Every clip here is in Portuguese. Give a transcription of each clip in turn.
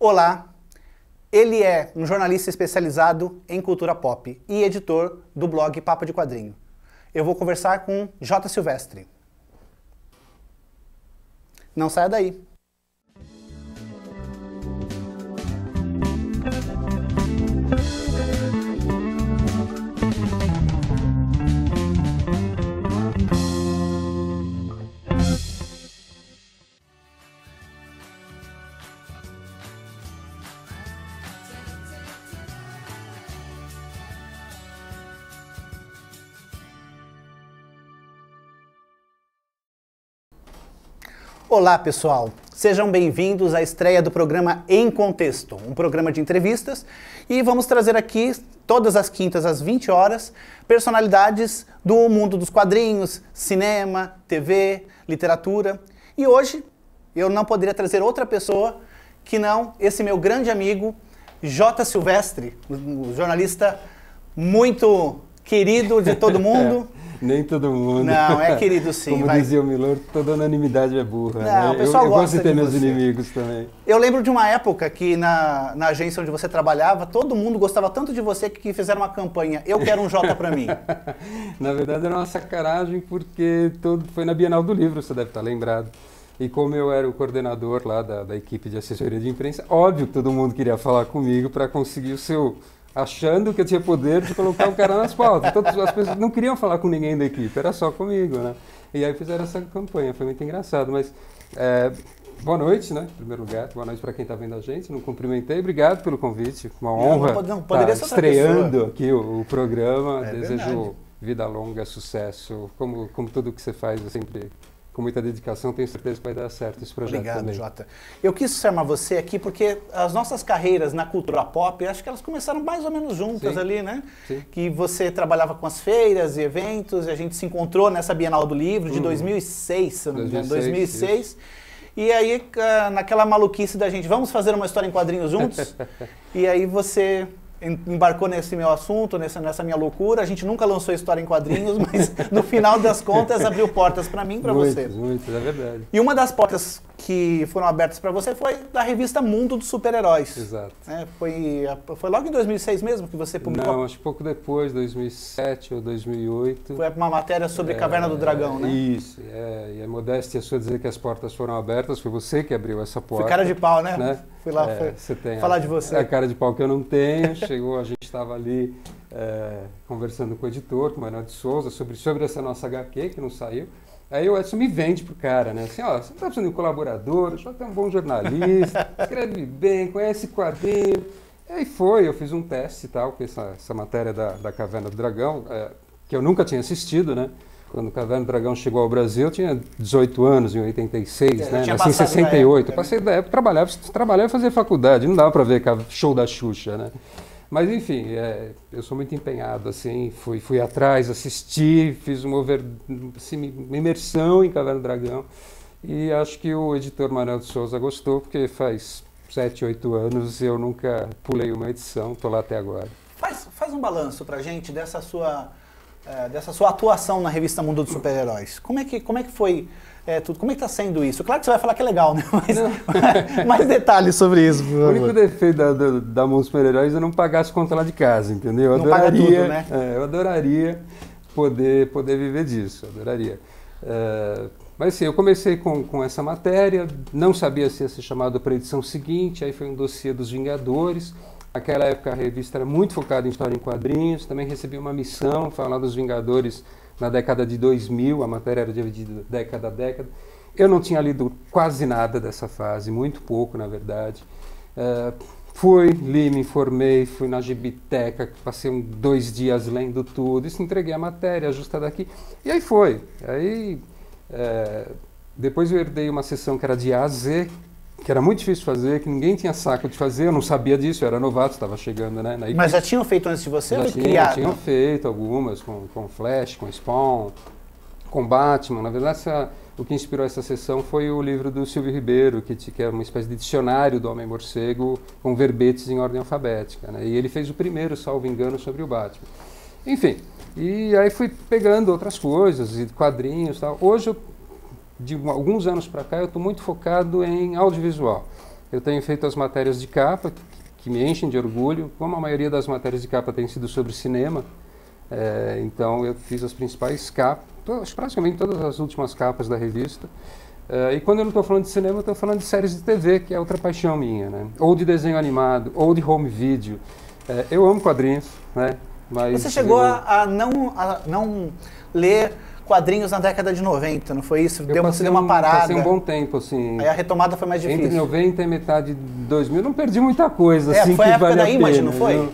Olá, ele é um jornalista especializado em cultura pop e editor do blog Papo de Quadrinho. Eu vou conversar com Jota Silvestre. Não saia daí. Olá, pessoal! Sejam bem-vindos à estreia do programa Em Contexto, um programa de entrevistas, e vamos trazer aqui, todas as quintas às 20 horas, personalidades do mundo dos quadrinhos, cinema, TV, literatura. E hoje eu não poderia trazer outra pessoa que não esse meu grande amigo, Jota Silvestre, um jornalista muito querido de todo mundo. Nem todo mundo. Não, é querido sim. Como dizia o Milor, toda unanimidade é burra. Não, né? o pessoal eu gosta gosto de ter meus você. inimigos também. Eu lembro de uma época que na agência onde você trabalhava, todo mundo gostava tanto de você que fizeram uma campanha, eu quero um Jota pra mim. Na verdade era uma sacanagem porque foi na Bienal do Livro, você deve estar lembrado. E como eu era o coordenador lá da equipe de assessoria de imprensa, óbvio que todo mundo queria falar comigo para conseguir o seu... achando que eu tinha poder de colocar o cara nas pautas. Todas as pessoas não queriam falar com ninguém da equipe, era só comigo, né? E aí fizeram essa campanha, foi muito engraçado. Mas boa noite, né? Em primeiro lugar, boa noite para quem está vendo a gente. Não cumprimentei, obrigado pelo convite. Uma honra estar estreando aqui o programa. Desejo verdade. Vida longa, sucesso. Como tudo que você faz, eu sempre... com muita dedicação, tenho certeza que vai dar certo esse projeto. Obrigado, também. Jota. Eu quis chamar você aqui porque as nossas carreiras na cultura pop, acho que elas começaram mais ou menos juntas. Sim. Ali, né? Sim. Que você trabalhava com as feiras e eventos, e a gente se encontrou nessa Bienal do Livro de 2006, se eu não me engano, 2006. E aí, naquela maluquice da gente, vamos fazer uma história em quadrinhos juntos? E aí você... embarcou nesse meu assunto, nessa minha loucura. A gente nunca lançou história em quadrinhos, mas no final das contas abriu portas para mim e para você. Muito, é verdade. E uma das portas que foram abertas para você foi da revista Mundo dos Super-Heróis. Exato. Foi logo em 2006 mesmo que você publicou? Não, acho que pouco depois, 2007 ou 2008. Foi uma matéria sobre Caverna do Dragão, né? Isso, e a modéstia sua dizer que as portas foram abertas, foi você que abriu essa porta. Foi cara de pau, né? Fui lá falar de você. A cara de pau que eu não tenho, chegou, a gente estava ali conversando com o editor, com o Manuel de Souza, sobre essa nossa HQ que não saiu. Aí o Edson me vende pro cara, né? Assim, ó, você não tá precisando de um colaborador, já tem um bom jornalista, escreve bem, conhece quadrinho. E aí eu fiz um teste e tal, com essa matéria da Caverna do Dragão, que eu nunca tinha assistido, né? Quando Caverna do Dragão chegou ao Brasil, eu tinha 18 anos, em 86, né? Nasci em 68. Eu passei da época, trabalhava e fazia faculdade, não dava para ver show da Xuxa, né? Mas, enfim, eu sou muito empenhado, assim, fui atrás, assisti, fiz uma imersão em Caverna do Dragão e acho que o editor Manuel de Souza gostou, porque faz 7, 8 anos eu nunca pulei uma edição, estou lá até agora. Faz um balanço pra gente dessa sua atuação na revista Mundo dos Super-Heróis. Como é que foi tudo? Como é que está sendo isso? Claro que você vai falar que é legal, né? Mas mais detalhes sobre isso, por favor. O único defeito da Mundo dos Super-Heróis é não pagar as contas lá de casa, entendeu? Eu não paga tudo, né? Eu adoraria poder viver disso, adoraria. Mas assim, eu comecei com essa matéria, não sabia se ia ser chamado para a edição seguinte, aí foi um dossiê dos Vingadores. Naquela época a revista era muito focada em história em quadrinhos, também recebi uma missão, falar dos Vingadores na década de 2000, a matéria era dividida década a década. Eu não tinha lido quase nada dessa fase, muito pouco na verdade. Li, me informei, fui na Gibiteca, passei 2 dias lendo tudo, isso, entreguei a matéria, ajusta daqui, e aí foi. Depois eu herdei uma sessão que era de A a Z, que era muito difícil de fazer, que ninguém tinha saco de fazer, eu não sabia disso, eu era novato, estava chegando, né? Mas já tinham feito antes de você? Já tinham feito algumas, com Flash, com Spawn, com Batman. Na verdade, o que inspirou essa sessão foi o livro do Silvio Ribeiro, que é uma espécie de dicionário do Homem-Morcego, com verbetes em ordem alfabética, né? E ele fez o primeiro, salvo engano, sobre o Batman. Enfim, e aí fui pegando outras coisas, e quadrinhos e tal. Hoje, de alguns anos para cá, eu estou muito focado em audiovisual. eu tenho feito as matérias de capa, que me enchem de orgulho, como a maioria das matérias de capa tem sido sobre cinema, então eu fiz as principais capas, praticamente todas as últimas capas da revista. E quando eu não estou falando de cinema, eu estou falando de séries de TV, que é outra paixão minha, né? Ou de desenho animado, ou de home video. Eu amo quadrinhos, né? Mas você chegou a não ler quadrinhos na década de 90, não foi isso? Deu uma parada. Passei um bom tempo, assim. Aí a retomada foi mais difícil. Entre 90 e metade de 2000, não perdi muita coisa, assim, foi que a época vale da a Image, pena, não foi?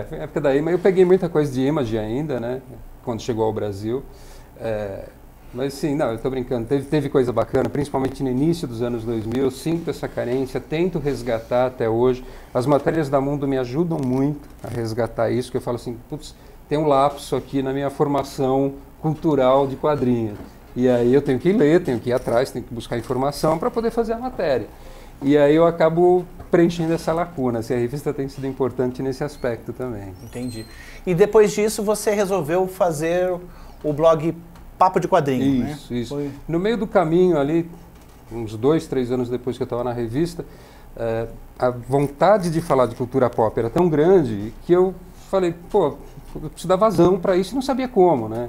Foi a época da Image. Eu peguei muita coisa de Image ainda, né? Quando chegou ao Brasil. Mas sim, não, eu estou brincando. Teve coisa bacana, principalmente no início dos anos 2000. Eu sinto essa carência, tento resgatar até hoje. As matérias da Mundo me ajudam muito a resgatar isso, que eu falo assim, putz, tem um lapso aqui na minha formação cultural de quadrinhos. E aí eu tenho que ler, tenho que ir atrás, tenho que buscar informação para poder fazer a matéria. E aí eu acabo preenchendo essa lacuna. Assim, a revista tem sido importante nesse aspecto também. Entendi. E depois disso você resolveu fazer o blog Papo de Quadrinho, isso, né? Isso. No meio do caminho ali, uns 2, 3 anos depois que eu estava na revista, a vontade de falar de cultura pop era tão grande que eu falei, pô, eu preciso dar vazão para isso e não sabia como, né?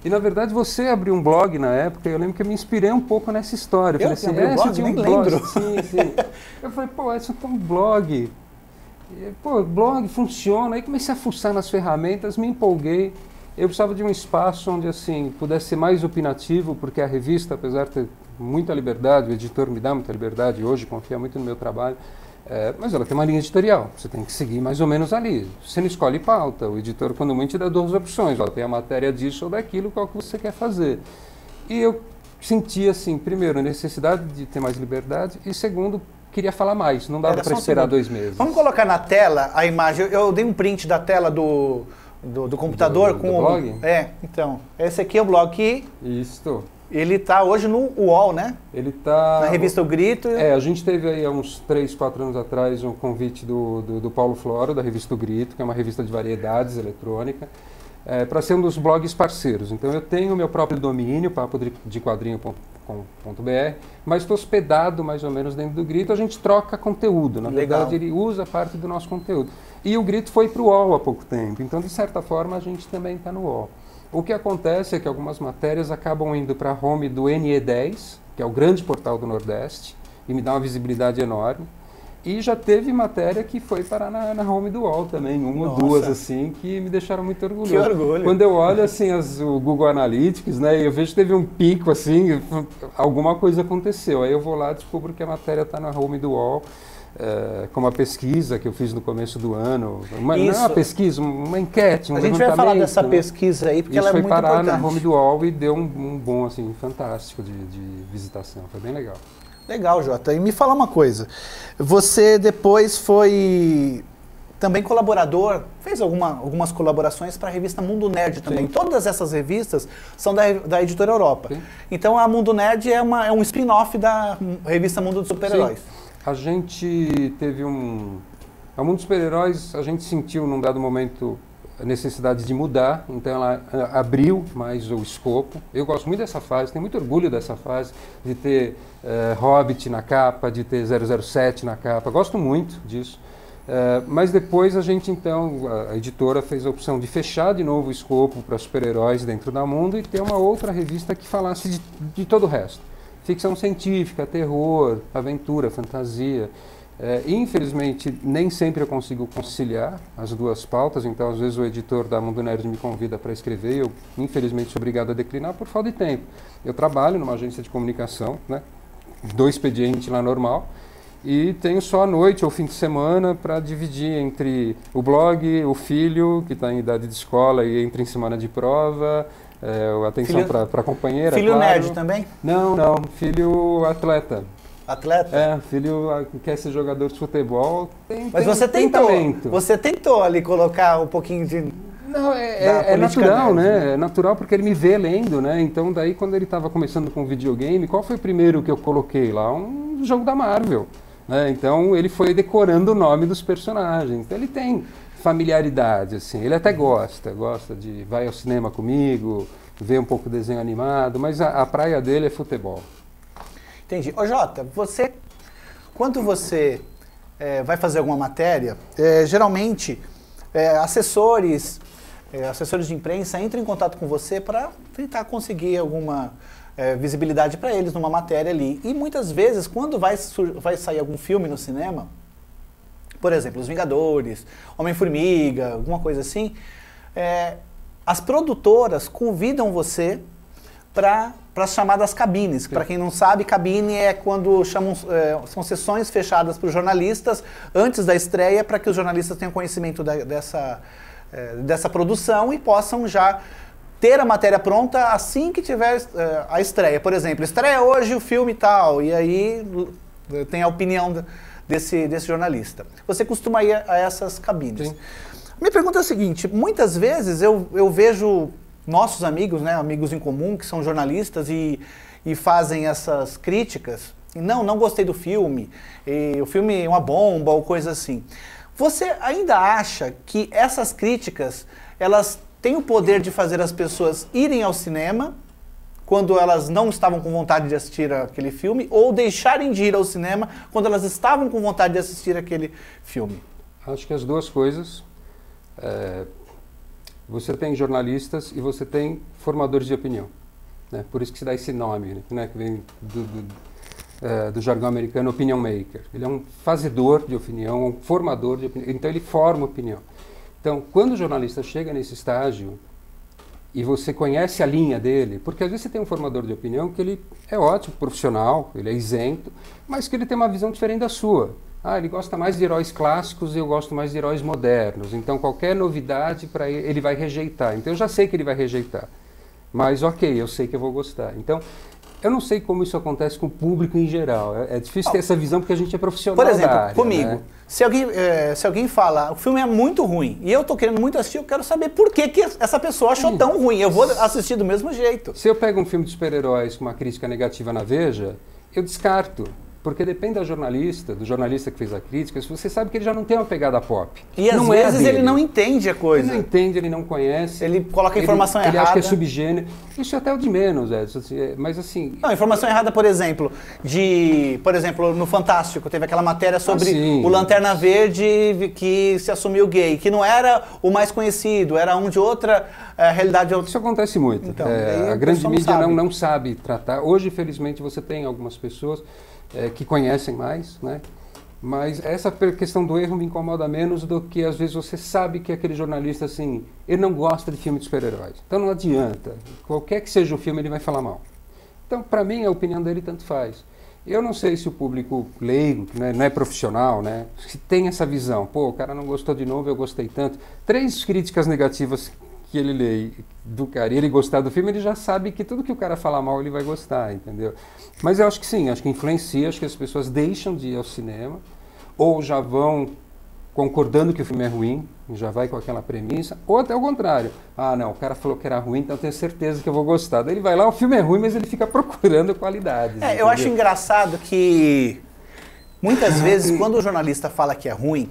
E na verdade você abriu um blog na época, eu lembro que eu me inspirei um pouco nessa história. Eu falei assim, você tinha um blog? Sim, sim. Eu falei, pô, esse é um blog. Pô, blog funciona. Aí comecei a fuçar nas ferramentas, me empolguei. Eu precisava de um espaço onde assim pudesse ser mais opinativo, porque a revista, apesar de ter muita liberdade, o editor me dá muita liberdade, hoje confia muito no meu trabalho, mas ela tem uma linha editorial, você tem que seguir mais ou menos ali. Você não escolhe pauta, o editor quando muito te dá 2 opções, tem a matéria disso ou daquilo, qual que você quer fazer. E eu senti assim, primeiro, a necessidade de ter mais liberdade e segundo, queria falar mais, não dava para esperar 2 meses. Vamos colocar na tela a imagem, eu dei um print da tela do computador com do blog? Então, esse aqui é o blog. Isso. Ele está hoje no UOL, né? Ele está... Na revista O Grito. A gente teve aí há uns 3, 4 anos atrás um convite do Paulo Floro, da revista O Grito, que é uma revista de variedades eletrônica, para ser um dos blogs parceiros. Então eu tenho o meu próprio domínio, papodequadrinho.com.br, mas estou hospedado mais ou menos dentro do Grito, a gente troca conteúdo. Na verdade, ele usa parte do nosso conteúdo. E o Grito foi para o UOL há pouco tempo, então de certa forma a gente também está no UOL. O que acontece é que algumas matérias acabam indo para a home do NE10, que é o grande portal do Nordeste, e me dá uma visibilidade enorme. E já teve matéria que foi parar na home do UOL também, uma ou 2 assim, que me deixaram muito orgulhoso. Que orgulho. Quando eu olho assim o Google Analytics, né, eu vejo que teve um pico assim, alguma coisa aconteceu. Aí eu vou lá e descubro que a matéria está na home do UOL. Com uma pesquisa que eu fiz no começo do ano, não é uma pesquisa, uma enquete, um levantamento. A gente vai falar dessa pesquisa aí, porque ela é muito importante. Isso foi parar na home do UOL e deu um bom, assim, fantástico de visitação, foi bem legal. Legal, Jota. E me fala uma coisa, você depois foi também colaborador, fez algumas colaborações para a revista Mundo Nerd também. Sim. Todas essas revistas são da Editora Europa. Sim. Então a Mundo Nerd é um spin-off da revista Mundo dos Super-Heróis. A gente teve a Mundo dos Super-Heróis, a gente sentiu num dado momento a necessidade de mudar, então ela abriu mais o escopo. Eu gosto muito dessa fase, tenho muito orgulho dessa fase, de ter Hobbit na capa, de ter 007 na capa, gosto muito disso. Mas depois a gente então, a editora fez a opção de fechar de novo o escopo para super-heróis dentro da Mundo e ter uma outra revista que falasse de todo o resto. Ficção científica, terror, aventura, fantasia. Infelizmente, nem sempre eu consigo conciliar as 2 pautas, então às vezes o editor da Mundo Nerd me convida para escrever e eu, infelizmente, sou obrigado a declinar por falta de tempo. Eu trabalho numa agência de comunicação, né, do expediente lá normal, e tenho só a noite ou fim de semana para dividir entre o blog, o filho, que está em idade de escola e entra em semana de prova, atenção para a companheira. Filho claro. nerd também? Não, filho atleta. Atleta? Filho que quer ser jogador de futebol. Mas você tentou. Você tentou ali colocar um pouquinho de... Não, é natural, né? É natural porque ele me vê lendo, né? Então daí quando ele estava começando com videogame, qual foi o primeiro que eu coloquei lá? Um jogo da Marvel. Né? Então ele foi decorando o nome dos personagens. Então ele tem familiaridade, assim. Ele até gosta de vai ao cinema comigo, ver um pouco de desenho animado, mas a praia dele é futebol. Entendi. Ô Jota, você quando você vai fazer alguma matéria, geralmente assessores de imprensa entram em contato com você para tentar conseguir alguma visibilidade para eles numa matéria ali. E muitas vezes, quando vai sair algum filme no cinema, por exemplo, Os Vingadores, Homem-Formiga, alguma coisa assim, as produtoras convidam você para as chamadas cabines. Para quem não sabe, cabine é quando são sessões fechadas para os jornalistas antes da estreia, para que os jornalistas tenham conhecimento dessa produção e possam já ter a matéria pronta assim que tiver a estreia. Por exemplo, estreia hoje o filme tal, e aí tem a opinião desse jornalista. Você costuma ir a essas cabines. Sim. Minha pergunta é a seguinte: muitas vezes eu vejo nossos amigos, né, amigos em comum, que são jornalistas e fazem essas críticas. E não gostei do filme, o filme é uma bomba ou coisa assim. Você ainda acha que essas críticas, elas têm o poder de fazer as pessoas irem ao cinema quando elas não estavam com vontade de assistir aquele filme, ou deixarem de ir ao cinema quando elas estavam com vontade de assistir aquele filme? Acho que as duas coisas. Você tem jornalistas e você tem formadores de opinião, né? Por isso que se dá esse nome, né? Que vem do jargão americano, opinion maker. Ele é um fazedor de opinião, um formador de opinião, então ele forma opinião. Então, quando o jornalista chega nesse estágio e você conhece a linha dele, porque às vezes você tem um formador de opinião que ele é ótimo, profissional, ele é isento, mas que ele tem uma visão diferente da sua. Ele gosta mais de heróis clássicos e eu gosto mais de heróis modernos. Então, qualquer novidade para ele vai rejeitar. Então, eu já sei que ele vai rejeitar. Mas, ok, eu sei que eu vou gostar. Então, eu não sei como isso acontece com o público em geral. É difícil ter essa visão porque a gente é profissional. Por exemplo, da área, comigo, né? se alguém fala, o filme é muito ruim e eu tô querendo muito assistir, eu quero saber por que essa pessoa achou tão ruim. Eu vou assistir do mesmo jeito. Se eu pego um filme de super-heróis com uma crítica negativa na Veja, eu descarto. Porque depende do jornalista que fez a crítica, você sabe que ele já não tem uma pegada pop. E às vezes ele não entende a coisa. Ele não entende, ele não conhece. Ele coloca a informação errada. Ele acha que é subgênero. Isso é até o de menos, mas assim... Não, informação errada, por exemplo, no Fantástico, teve aquela matéria sobre o Lanterna Verde que se assumiu gay, que não era o mais conhecido, era um de outra realidade. Isso acontece muito. Então, a grande mídia não sabe tratar. Hoje, felizmente, você tem algumas pessoas que conhecem mais, né? Mas essa questão do erro me incomoda menos do que às vezes você sabe que aquele jornalista, assim, ele não gosta de filme de super-heróis. Então não adianta. Qualquer que seja o filme, ele vai falar mal. Então, para mim, a opinião dele tanto faz. Eu não sei se o público leigo, né, não é profissional, né, se tem essa visão. Pô, o cara não gostou de novo, eu gostei tanto. 3 críticas negativas que ele lê do cara e ele gostar do filme, ele já sabe que tudo que o cara falar mal ele vai gostar, entendeu? Mas eu acho que sim, acho que influencia, acho que as pessoas deixam de ir ao cinema ou já vão concordando que o filme é ruim, já vai com aquela premissa, ou até o contrário. Não, o cara falou que era ruim, então eu tenho certeza que eu vou gostar. Daí ele vai lá, o filme é ruim, mas ele fica procurando qualidades. Eu acho engraçado que muitas vezes quando o jornalista fala que é ruim,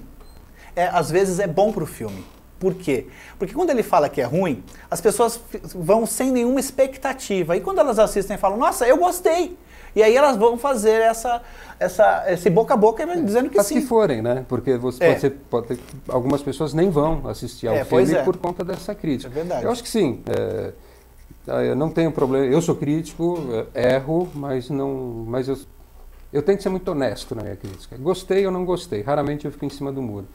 às vezes é bom para o filme. Por quê? Porque quando ele fala que é ruim, as pessoas vão sem nenhuma expectativa. E quando elas assistem, falam, nossa, eu gostei. E aí elas vão fazer esse boca a boca dizendo que sim. As que forem, né? Porque algumas pessoas nem vão assistir ao filme por conta dessa crítica. É verdade. Eu acho que sim. Eu não tenho problema. Eu sou crítico, erro, mas eu tento ser muito honesto na minha crítica. Gostei ou não gostei. Raramente eu fico em cima do muro.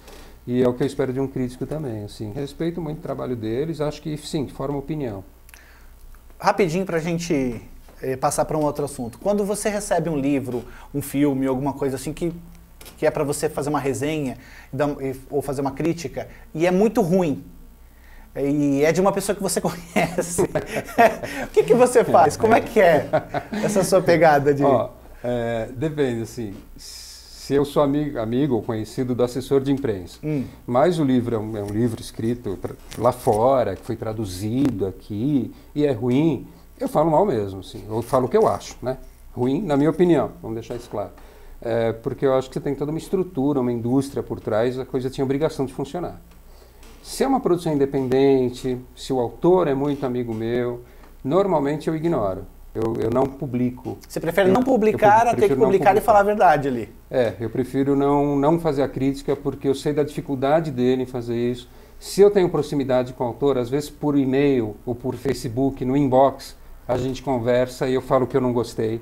E é o que eu espero de um crítico também, assim. Respeito muito o trabalho deles, acho que sim, forma opinião. Rapidinho para a gente passar para um outro assunto. Quando você recebe um livro, um filme, alguma coisa assim que é para você fazer uma resenha ou fazer uma crítica e é muito ruim, e é de uma pessoa que você conhece, o que você faz? Como é que é essa sua pegada de... Depende, assim... Se eu sou amigo ou conhecido do assessor de imprensa, mas o livro é um livro escrito lá fora, que foi traduzido aqui, e é ruim, eu falo mal mesmo, assim, eu falo o que eu acho, né? Ruim, na minha opinião, vamos deixar isso claro. Porque eu acho que você tem toda uma estrutura, uma indústria por trás, a coisa tinha obrigação de funcionar. Se é uma produção independente, se o autor é muito amigo meu, normalmente eu ignoro. Eu não publico. Você prefere não publicar a ter que publicar e falar a verdade ali? Eu prefiro não fazer a crítica porque eu sei da dificuldade dele em fazer isso. Se eu tenho proximidade com o autor, às vezes por e-mail ou por Facebook, no inbox, a gente conversa e eu falo que eu não gostei.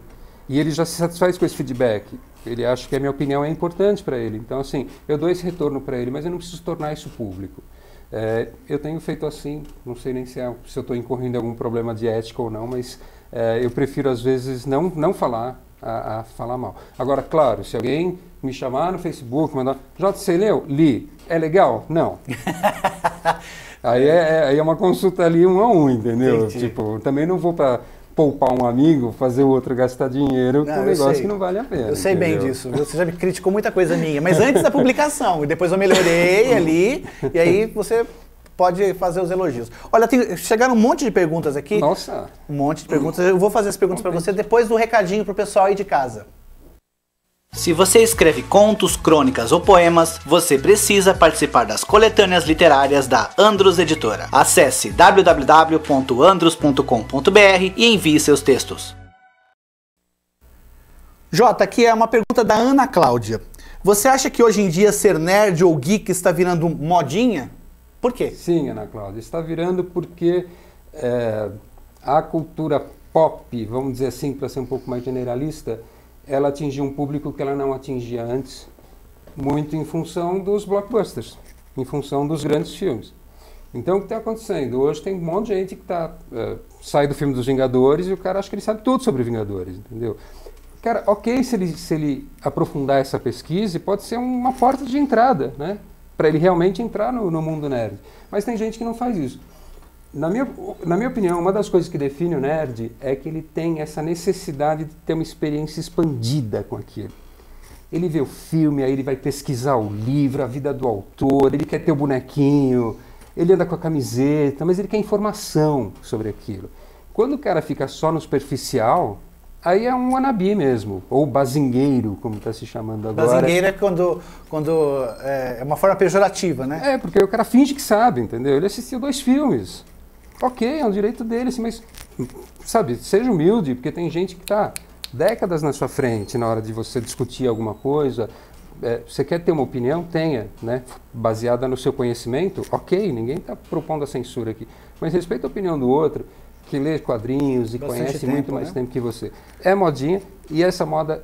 E ele já se satisfaz com esse feedback. Ele acha que a minha opinião é importante para ele. Então, assim, eu dou esse retorno para ele, mas eu não preciso tornar isso público. Eu tenho feito assim, não sei nem se eu estou incorrendo em algum problema de ética ou não, mas eu prefiro, às vezes, não falar a falar mal. Agora, claro, se alguém me chamar no Facebook, mandar, Jota, você leu? Li. É legal? Não. Aí é uma consulta ali 1 a 1, entendeu? Entendi. Tipo, também não vou para poupar um amigo, fazer o outro gastar dinheiro com um negócio que não vale a pena. Eu sei entendeu? bem disso. Você já me criticou muita coisa minha, mas antes da publicação. E depois eu melhorei ali, e aí você pode fazer os elogios. Olha, chegaram um monte de perguntas aqui. Nossa! Um monte de perguntas. Eu vou fazer as perguntas para você depois do recadinho pro pessoal aí de casa. Se você escreve contos, crônicas ou poemas, você precisa participar das coletâneas literárias da Andrus Editora. Acesse www.andrus.com.br e envie seus textos. Jota, aqui é uma pergunta da Ana Cláudia. Você acha que hoje em dia ser nerd ou geek está virando modinha? Por quê? Sim, Ana Cláudia, está virando porque a cultura pop, vamos dizer assim, para ser um pouco mais generalista, ela atingiu um público que ela não atingia antes, muito em função dos blockbusters, em função dos grandes filmes. Então, o que está acontecendo? Hoje tem um monte de gente que sai do filme dos Vingadores e o cara acha que ele sabe tudo sobre Vingadores, entendeu? Cara, ok se ele aprofundar essa pesquisa, pode ser uma porta de entrada, né? Para ele realmente entrar no mundo nerd. Mas tem gente que não faz isso. Na minha opinião, uma das coisas que define o nerd é que ele tem essa necessidade de ter uma experiência expandida com aquilo. Ele vê o filme, aí ele vai pesquisar o livro, a vida do autor, ele quer ter o bonequinho, ele anda com a camiseta, mas ele quer informação sobre aquilo. Quando o cara fica só no superficial, aí é um wannabe mesmo, ou bazingueiro, como está se chamando agora. Bazingueiro é quando é uma forma pejorativa, né? Porque o cara finge que sabe, entendeu? Ele assistiu 2 filmes. Ok, é um direito dele, assim, mas, sabe, seja humilde, porque tem gente que está décadas na sua frente na hora de você discutir alguma coisa. Você quer ter uma opinião? Tenha, né? Baseada no seu conhecimento? Ok, ninguém está propondo a censura aqui. Mas respeita a opinião do outro, que lê quadrinhos e conhece muito mais tempo que você. É modinha, e essa moda,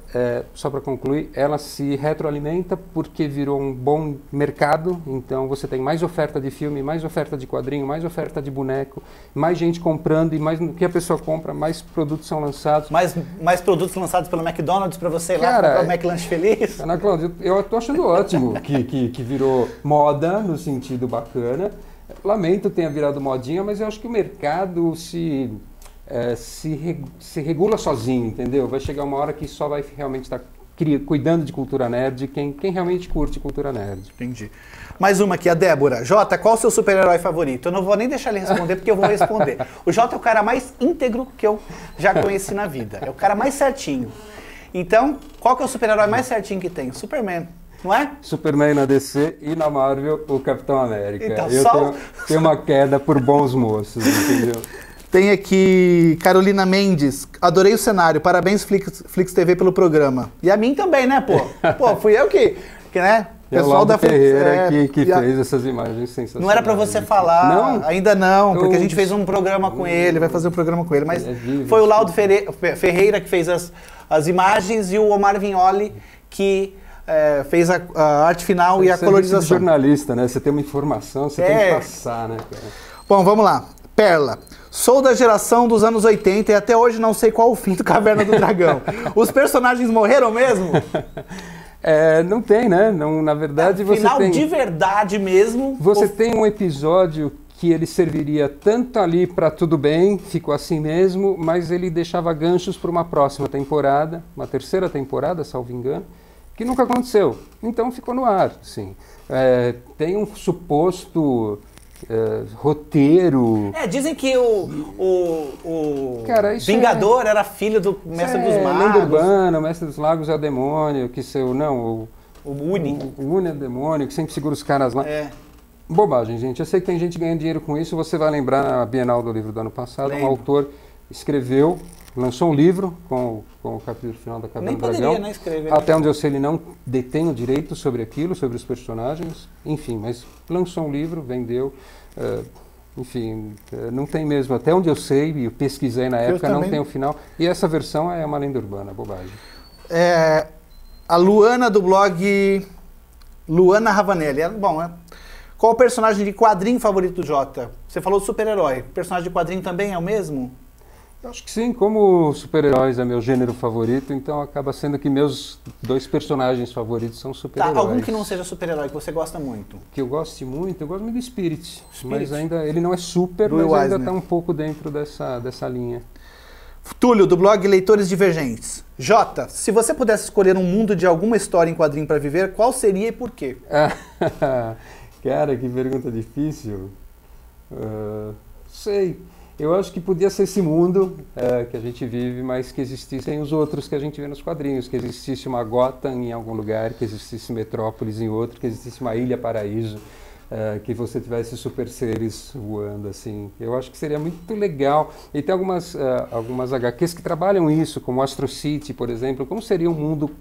só para concluir, ela se retroalimenta porque virou um bom mercado, então você tem mais oferta de filme, mais oferta de quadrinho, mais oferta de boneco, mais gente comprando, e mais no que a pessoa compra, mais produtos são lançados. Mais produtos lançados pelo McDonald's para você ir lá comprar o McLanche Feliz? Ana Cláudia, eu estou achando ótimo que virou moda no sentido bacana. Lamento tenha virado modinha, mas eu acho que o mercado se regula sozinho, entendeu? Vai chegar uma hora que só vai realmente estar cuidando de cultura nerd quem realmente curte cultura nerd. Entendi. Mais uma aqui, a Débora. Jota, qual o seu super-herói favorito? Eu não vou nem deixar ele responder, porque eu vou responder. O Jota é o cara mais íntegro que eu já conheci na vida. É o cara mais certinho. Então, qual que é o super-herói mais certinho que tem? Superman. Não é? Superman na DC e na Marvel, o Capitão América. Então, eu tenho uma queda por bons moços, entendeu? Tem aqui Carolina Mendes. Adorei o cenário. Parabéns, Flix TV, pelo programa. E a mim também, né, pô? Pô, fui eu que né? Pessoal da Ferreira que fez essas imagens sensacionais. Não era pra você falar, não? Ainda não, porque a gente fez um programa com ele, vai fazer um programa com ele, mas foi o Laudo Ferreira que fez as imagens e o Omar Vignoli que fez a arte final e a colorização. Você é jornalista, né? Você tem uma informação, você tem que passar, né, cara? Bom, vamos lá. Perla. Sou da geração dos anos 80 e até hoje não sei qual o fim do Caverna do Dragão. Os personagens morreram mesmo? Não tem, né? Não, na verdade, você final tem... de verdade mesmo. Você tem um episódio que ele serviria tanto ali para tudo bem, ficou assim mesmo, mas ele deixava ganchos para uma próxima temporada, uma terceira temporada, salvo engano, que nunca aconteceu. Então ficou no ar, assim. Tem um suposto roteiro... dizem que o Cara, Vingador era filho do Mestre dos Magos. Lenda urbana, o Mestre dos Magos é o demônio, o Uni. O Uni é o demônio, que sempre segura os caras lá. Bobagem, gente. Eu sei que tem gente ganhando dinheiro com isso. Você vai lembrar na Bienal do Livro do ano passado, um autor escreveu lançou um livro com o capítulo final da Caverna do Dragão. Nem poderia, né, escrever. Até onde eu sei, ele não detém o direito sobre aquilo, sobre os personagens. Enfim, mas lançou um livro, vendeu. Enfim, não tem mesmo. Até onde eu sei, e eu pesquisei na época, não tem o final. E essa versão é uma lenda urbana, bobagem. A Luana do blog Luana Ravanelli. Bom, qual o personagem de quadrinho favorito do Jota? Você falou super-herói. O personagem de quadrinho também é o mesmo? Eu acho que sim, como super-heróis é meu gênero favorito, então acaba sendo que meus 2 personagens favoritos são super-heróis. Tá, algum que não seja super-herói, que você gosta muito? Que eu gosto muito? Eu gosto muito do Spirit. Mas ainda, ele não é super, mas ainda está um pouco dentro dessa linha. Túlio, do blog Leitores Divergentes. Jota, se você pudesse escolher um mundo de alguma história em quadrinho para viver, qual seria e por quê? Cara, que pergunta difícil. Sei. Eu acho que podia ser esse mundo que a gente vive, mas que existissem os outros que a gente vê nos quadrinhos, que existisse uma Gotham em algum lugar, que existisse Metrópolis em outro, que existisse uma Ilha Paraíso, que você tivesse super seres voando, assim. Eu acho que seria muito legal. E tem algumas HQs que trabalham isso, como Astro City, por exemplo. Como seria um mundo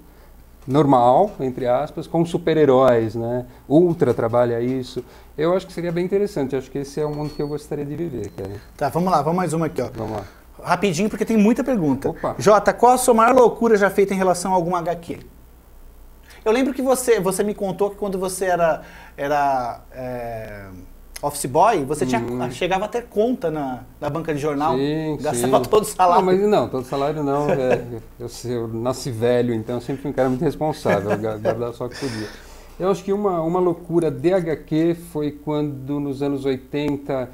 normal, entre aspas, com super-heróis, né? Ultra trabalha isso. Eu acho que seria bem interessante. Acho que esse é o mundo que eu gostaria de viver, cara. Tá, vamos lá, vamos mais uma aqui, ó. Vamos lá. Rapidinho, porque tem muita pergunta. Opa. Jota, qual a sua maior loucura já feita em relação a alguma HQ? Eu lembro que você me contou que quando você era office boy, você chegava a ter conta na banca de jornal, gastava todo o salário. Não, todo salário não. Eu nasci velho, então eu sempre fui um cara muito responsável, guardava só o que podia. Eu acho que uma loucura de HQ foi quando, nos anos 80,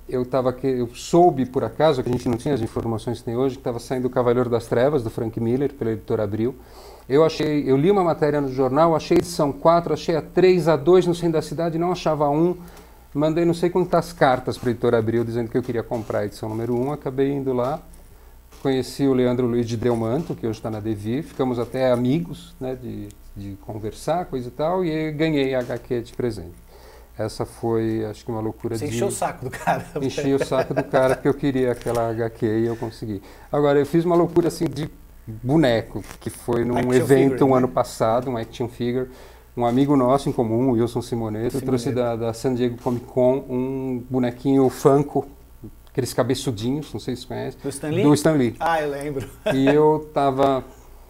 eu soube, por acaso, que a gente não tinha as informações que tem hoje, que estava saindo o Cavaleiro das Trevas, do Frank Miller, pela editora Abril. Eu li uma matéria no jornal, achei a edição 4, achei a 3, a 2 no centro da cidade, não achava 1. Mandei não sei quantas cartas para a editora Abril dizendo que eu queria comprar a edição número 1, acabei indo lá, conheci o Leandro Luiz de Delmanto, que hoje está na Devir, ficamos até amigos, né, de conversar, coisa e tal, e ganhei a HQ de presente. Essa foi, acho que uma loucura. Você encheu o saco do cara. Enchi o saco do cara porque eu queria aquela HQ e eu consegui. Agora, eu fiz uma loucura assim de boneco, que foi num evento ano passado, um action figure. Um amigo nosso em comum, o Wilson Simoneto, trouxe da San Diego Comic Con um bonequinho Funko, aqueles cabeçudinhos, não sei se você conhece. Do Stan Lee? Do Stan Lee. Ah, eu lembro. E eu tava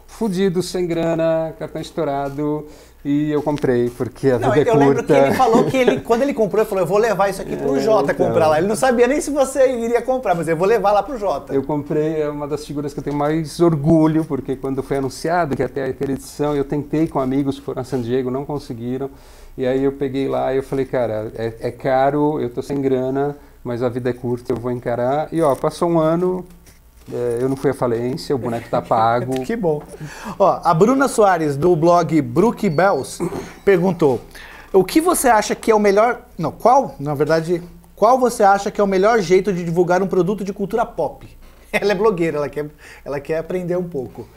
fudido, sem grana, cartão estourado, e eu comprei, porque a vida é curta. Eu lembro que ele falou que quando ele comprou, ele falou, eu vou levar isso aqui pro Jota comprar lá. Ele não sabia nem se você iria comprar, mas eu vou levar lá pro Jota. Eu comprei, é uma das figuras que eu tenho mais orgulho, porque quando foi anunciado que até aquela edição, eu tentei com amigos que foram a San Diego, não conseguiram. E aí eu peguei lá e eu falei, cara, é caro, eu tô sem grana, mas a vida é curta, eu vou encarar. E passou um ano... eu não fui à falência, o boneco tá pago. Que bom. A Bruna Soares, do blog Brook Bells, perguntou: o que você acha que é o melhor... Não, qual você acha que é o melhor jeito de divulgar um produto de cultura pop? Ela é blogueira, ela quer aprender um pouco.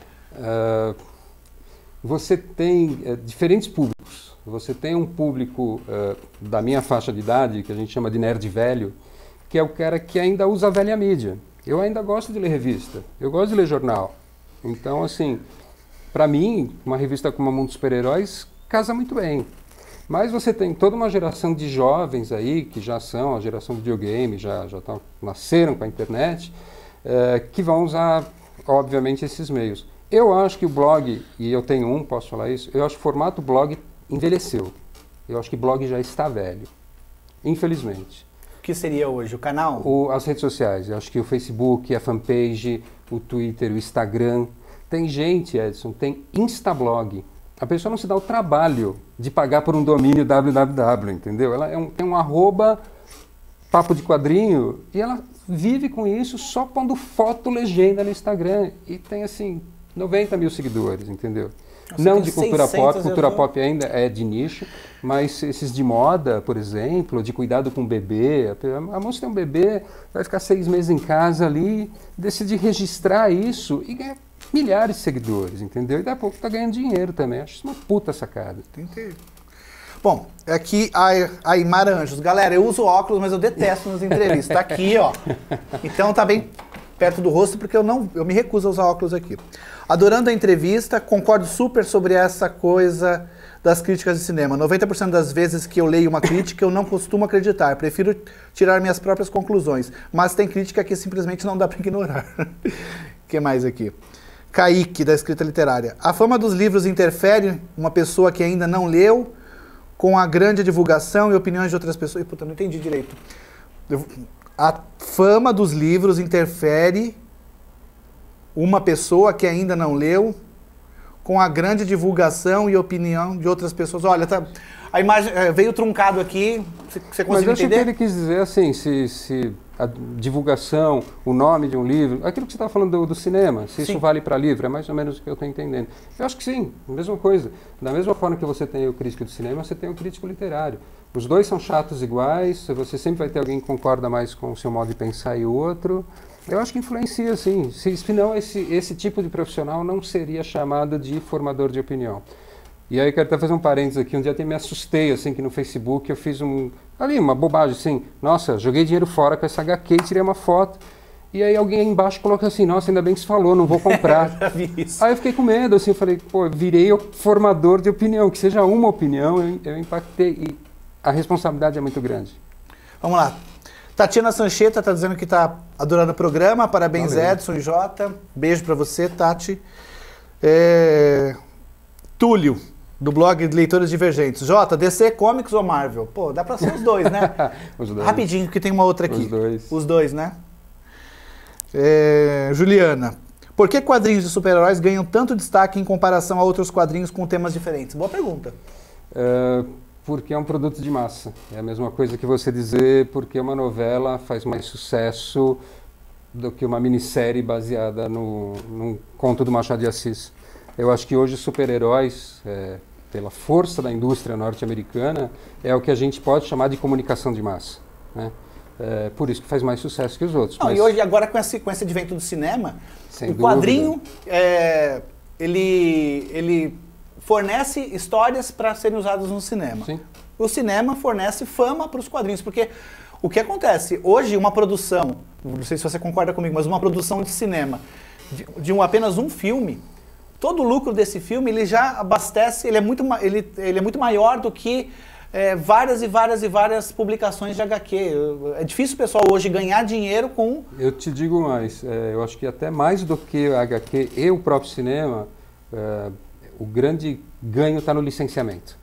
Você tem diferentes públicos. Você tem um público da minha faixa de idade, que a gente chama de nerd velho, que é o cara que ainda usa a velha mídia. Eu ainda gosto de ler revista, eu gosto de ler jornal. Então, assim, para mim, uma revista como a Mundo Super-Heróis casa muito bem. Mas você tem toda uma geração de jovens aí, que já são a geração videogame, já nasceram com a internet, que vão usar, obviamente, esses meios. Eu acho que o blog, e eu tenho posso falar isso, eu acho que o formato blog envelheceu. Eu acho que blog já está velho, infelizmente. O que seria hoje? O canal? As redes sociais. Eu acho que o Facebook, a fanpage, o Twitter, o Instagram. Tem gente, Edson, tem Instablog. A pessoa não se dá o trabalho de pagar por um domínio www, entendeu? Ela tem um @ papo de quadrinho e ela vive com isso só pondo foto legenda no Instagram. E tem, assim, 90 mil seguidores, entendeu? Nossa, não de cultura pop, cultura pop ainda é de nicho, mas esses de moda, por exemplo, de cuidado com o bebê, a moça tem um bebê, vai ficar 6 meses em casa ali, decide registrar isso e ganha milhares de seguidores, entendeu? E daqui a pouco tá ganhando dinheiro também, acho isso uma puta sacada. Entendi. Bom, aqui a Aymara Anjos. Galera, eu uso óculos, mas eu detesto nas entrevistas. Tá aqui, ó. Então tá bem perto do rosto, porque eu me recuso a usar óculos aqui. Adorando a entrevista, concordo super sobre essa coisa das críticas de cinema. 90% das vezes que eu leio uma crítica, eu não costumo acreditar. Prefiro tirar minhas próprias conclusões. Mas tem crítica que simplesmente não dá para ignorar. O que mais aqui? Kaique, da escrita literária. A fama dos livros interfere uma pessoa que ainda não leu com a grande divulgação e opiniões de outras pessoas. Puta, não entendi direito. A fama dos livros interfere uma pessoa que ainda não leu com a grande divulgação e opinião de outras pessoas. Olha, a imagem veio truncado aqui, você conseguiu entender? Mas eu acho que ele quis dizer assim, se a divulgação, o nome de um livro, aquilo que você estava falando do cinema, se isso vale para livro, é mais ou menos o que eu estou entendendo. Eu acho que sim, a mesma coisa. Da mesma forma que você tem o crítico de cinema, você tem o crítico literário. Os dois são chatos iguais, você sempre vai ter alguém que concorda mais com o seu modo de pensar e o outro. Eu acho que influencia, sim. Senão esse tipo de profissional não seria chamado de formador de opinião. E aí eu quero até fazer um parênteses aqui. Um dia até me assustei, assim, que no Facebook eu fiz uma bobagem, assim. Nossa, joguei dinheiro fora com essa HQ e tirei uma foto. E aí alguém aí embaixo colocou assim, nossa, ainda bem que você falou, não vou comprar. Aí eu fiquei com medo, assim, eu falei, pô, virei o formador de opinião. Que seja uma opinião, eu impactei. E a responsabilidade é muito grande. Vamos lá. Tatiana Sancheta está dizendo que está adorando o programa. Parabéns, valeu. Edson e Jota. Beijo para você, Tati. Túlio, do blog Leitores Divergentes. Jota, DC Comics ou Marvel? Pô, dá para ser os dois, né? Os dois. Rapidinho, que tem uma outra aqui. Os dois. Os dois, né? Juliana, por que quadrinhos de super-heróis ganham tanto destaque em comparação a outros quadrinhos com temas diferentes? Boa pergunta. Porque é um produto de massa. É a mesma coisa que você dizer porque uma novela faz mais sucesso do que uma minissérie baseada num conto do Machado de Assis. Eu acho que hoje super-heróis, pela força da indústria norte-americana, é o que a gente pode chamar de comunicação de massa, né? Por isso que faz mais sucesso que os outros. Não, mas... E hoje, agora com esse advento do cinema, sem o dúvida. Quadrinho, ele fornece histórias para serem usadas no cinema. Sim. O cinema fornece fama para os quadrinhos, porque o que acontece? Hoje, uma produção, não sei se você concorda comigo, mas uma produção de cinema, de apenas um filme, todo o lucro desse filme, ele já abastece, ele é muito maior do que várias e várias e várias publicações de HQ. É difícil o pessoal hoje ganhar dinheiro com... Eu te digo mais, eu acho que até mais do que a HQ e o próprio cinema, o grande ganho está no licenciamento.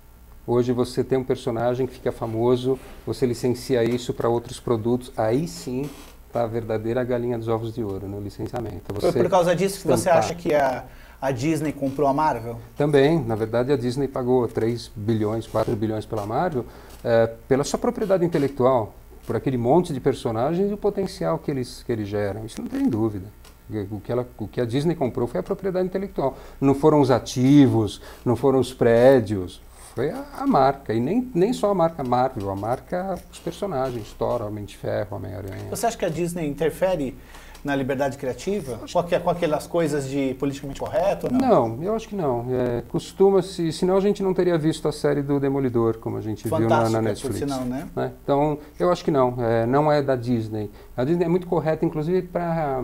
Hoje você tem um personagem que fica famoso, você licencia isso para outros produtos, aí sim está a verdadeira galinha dos ovos de ouro, no licenciamento. Foi por causa disso que você acha que a Disney comprou a Marvel? Também, na verdade a Disney pagou 3 bilhões, 4 bilhões pela Marvel, pela sua propriedade intelectual, por aquele monte de personagens e o potencial que eles geram, isso não tem dúvida. O que a Disney comprou foi a propriedade intelectual. Não foram os ativos, não foram os prédios, foi a marca. E nem só a marca Marvel, a marca os personagens, Thor, Homem de Ferro, Homem-Aranha. Você acha que a Disney interfere na liberdade criativa? Com aquelas coisas de politicamente correto? Ou não? Não, eu acho que não. Costuma-se, senão a gente não teria visto a série do Demolidor, como a gente viu na Netflix. Por sinal, né? Então, eu acho que não. Não é da Disney. A Disney é muito correta, inclusive, para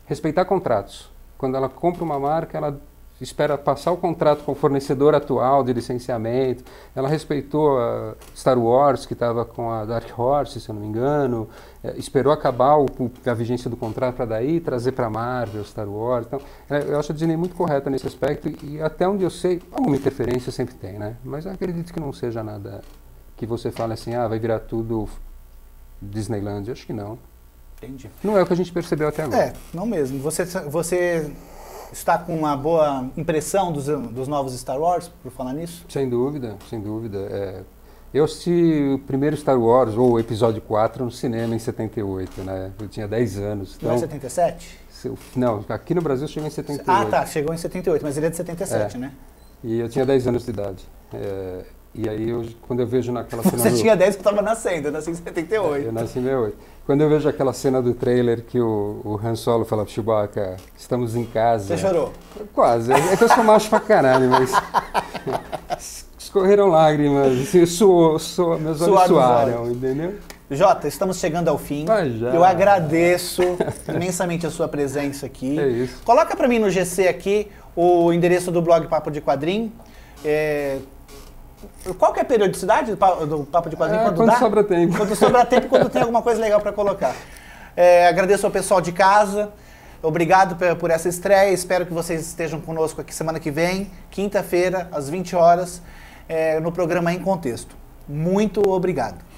respeitar contratos. Quando ela compra uma marca, ela espera passar o contrato com o fornecedor atual de licenciamento. Ela respeitou a Star Wars, que estava com a Dark Horse, se eu não me engano. Esperou acabar a vigência do contrato para daí trazer para a Marvel, Star Wars. Então, eu acho a Disney muito correta nesse aspecto e até onde eu sei, alguma interferência sempre tem, né? Mas eu acredito que não seja nada que você fale assim, vai virar tudo Disneyland. Eu acho que não. Entendi. Não é o que a gente percebeu até agora. Não mesmo. Você está com uma boa impressão dos novos Star Wars, por falar nisso? Sem dúvida, sem dúvida. Eu assisti o primeiro Star Wars, ou o episódio 4, no cinema em 78, né? Eu tinha 10 anos. Não é 77? Não, aqui no Brasil chegou em 78. Ah, tá, chegou em 78, mas ele é de 77, né? E eu tinha 10 anos de idade. E aí, quando eu vejo naquela cena... Você tinha 10 que eu estava nascendo, eu nasci em 78. Eu nasci em 68. Quando eu vejo aquela cena do trailer que o Han Solo fala pro Chewbacca, estamos em casa... Você chorou? Quase. É que eu sou macho pra caralho, mas... escorreram lágrimas, assim, meus olhos suaram, entendeu? Jota, estamos chegando ao fim. Eu agradeço imensamente a sua presença aqui. É isso. Coloca para mim no GC aqui o endereço do blog Papo de Quadrinho. Qual que é a periodicidade do Papo de Quadrinho? Quando sobra tempo. Quando sobra tempo, quando tem alguma coisa legal para colocar. Agradeço ao pessoal de casa. Obrigado por essa estreia. Espero que vocês estejam conosco aqui semana que vem, quinta-feira, às 20 horas, no programa Em Contexto. Muito obrigado.